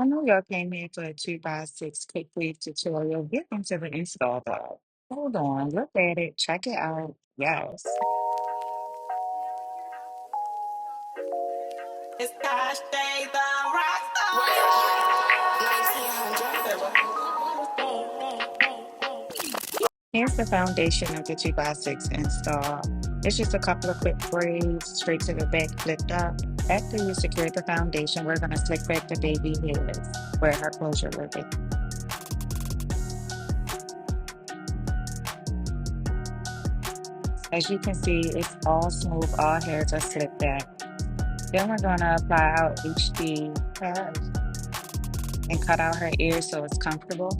I know y'all came here for a 2x6 quick weave tutorial. Get into the install though. Hold on, look at it, check it out. Yes. It's Cash Day, the rockstar. 1900. Here's the foundation of the 2x6 install. It's just a couple of quick braids straight to the back, flipped up. After you secure the foundation, we're going to slick back the baby hairs where her closure will be. As you can see, it's all smooth, all hairs are slicked back. Then we're going to apply our HD pad and cut out her ears so it's comfortable.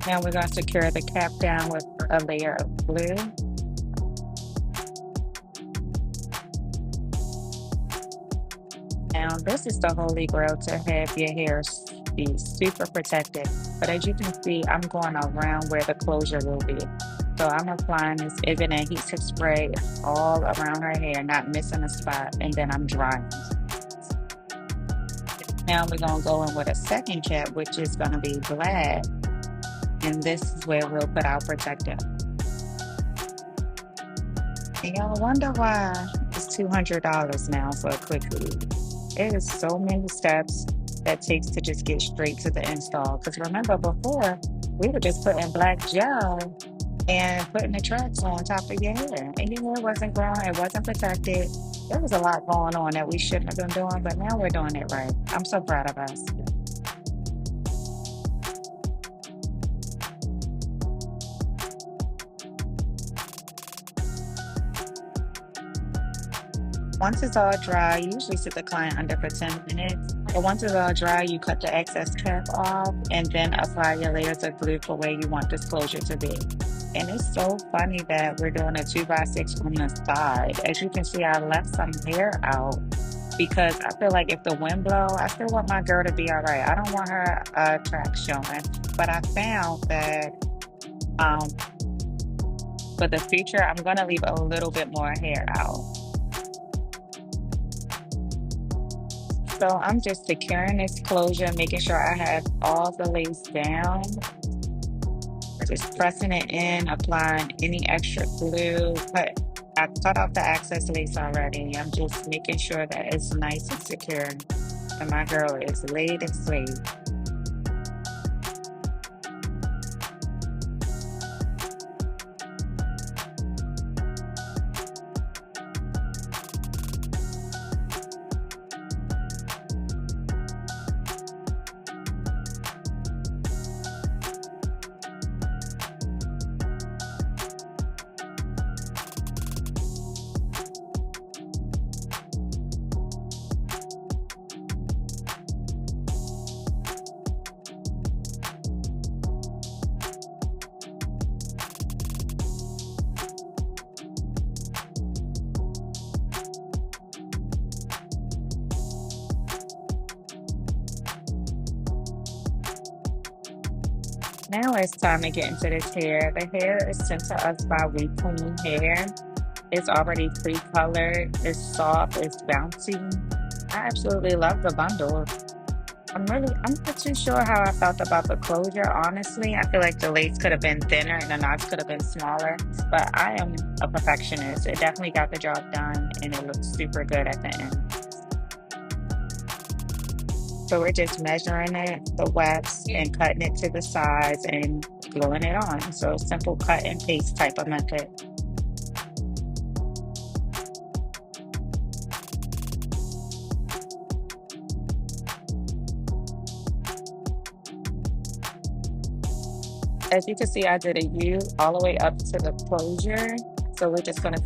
Now we're going to secure the cap down with a layer of glue. Now this is the holy grail to have your hair be super protected. But as you can see, I'm going around where the closure will be. So I'm applying this Even adhesive spray all around her hair, not missing a spot, and then I'm drying. Now we're going to go in with a second cap, which is going to be black. And this is where we'll put our protector. And y'all wonder why it's $200 now for a quick weave. It is so many steps that takes to just get straight to the install. Because remember before, we were just putting black gel and putting the tracks on top of your hair. And your hair wasn't growing, it wasn't protected. There was a lot going on that we shouldn't have been doing, but now we're doing it right. I'm so proud of us. Once it's all dry, you usually sit the client under for 10 minutes. But once it's all dry, you cut the excess cap off and then apply your layers of glue for where you want this closure to be. And it's so funny that we're doing a 2x6 on the side. As you can see, I left some hair out because I feel like if the wind blow, I still want my girl to be all right. I don't want her track showing. But I found that um, for the future, I'm gonna leave a little bit more hair out. So I'm just securing this closure, making sure I have all the lace down. Just pressing it in, applying any extra glue. But I cut off the excess lace already. I'm just making sure that it's nice and secure. And my girl is laid and slayed. Now it's time to get into this hair. The hair is sent to us by We Clean Hair. It's already pre-colored, it's soft, it's bouncy. I absolutely love the bundle. I'm not too sure how I felt about the closure, honestly. I feel like the lace could have been thinner and the knots could have been smaller, but I am a perfectionist. It definitely got the job done and it looks super good at the end. So we're just measuring it, the wefts, and cutting it to the size and gluing it on. So simple cut and paste type of method. As you can see, I did a U all the way up to the closure. So we're just going to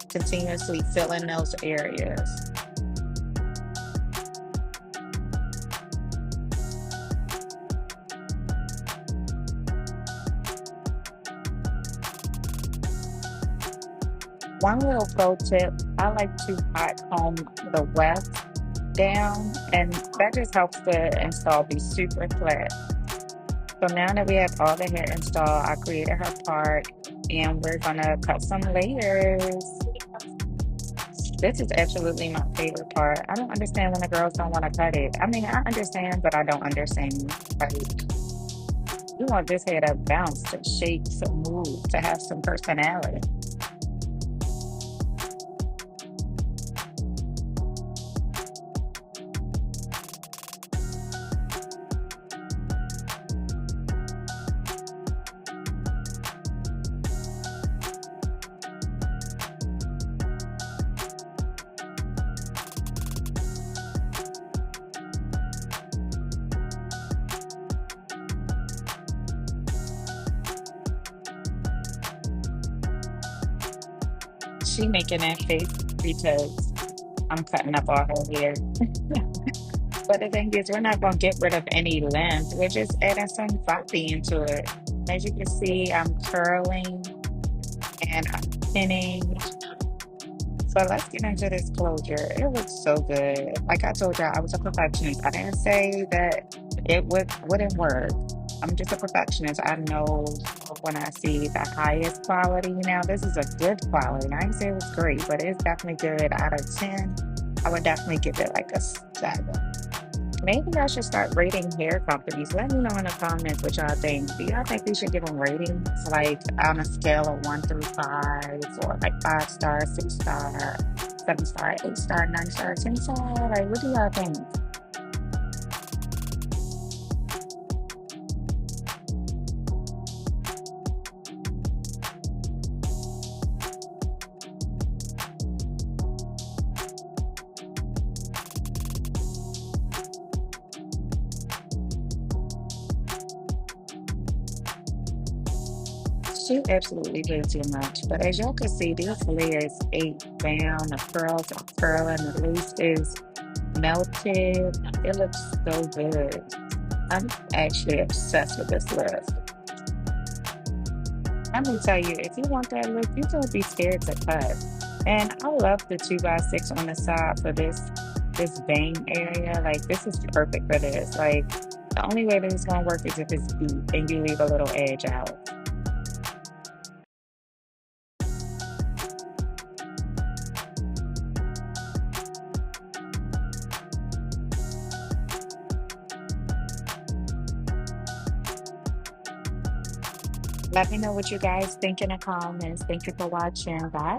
continuously fill in those areas. One little pro tip, I like to hot comb the weft down, and that just helps the install be super flat. So now that we have all the hair installed, I created her part. And we're gonna cut some layers. This is absolutely my favorite part. I don't understand when the girls don't want to cut it. I mean, I understand, but I don't understand. Like, you want this hair to bounce, to shake, to move, to have some personality. She making that face because I'm cutting up all her hair. But the thing is, we're not gonna get rid of any length. We're just adding some body into it. As you can see, I'm curling and I'm pinning. So let's get into this closure. It looks so good. Like I told y'all, I was a perfectionist. I didn't say that wouldn't work. I'm just a perfectionist. I know when I see the highest quality. Now, this is a good quality. I didn't say it was great, but it's definitely good. Out of 10, I would definitely give it like a 7. Maybe I should start rating hair companies. Let me know in the comments what y'all think. Do y'all think we should give them ratings, like on a scale of 1 through 5, or like 5 star, 6 star, 7 star, 8 star, 9 star, 10 star? Like, what do y'all think? She absolutely did too much. But as y'all can see, these layers ate down. The curls are curling. The lace is melted. It looks so good. I'm actually obsessed with this look. Let me tell you, if you want that look, you don't be scared to cut. And I love the 2x6 on the side for this bang area. Like, this is perfect for this. Like, the only way that it's gonna work is if it's deep and you leave a little edge out. Let me know what you guys think in the comments. Thank you for watching. Bye.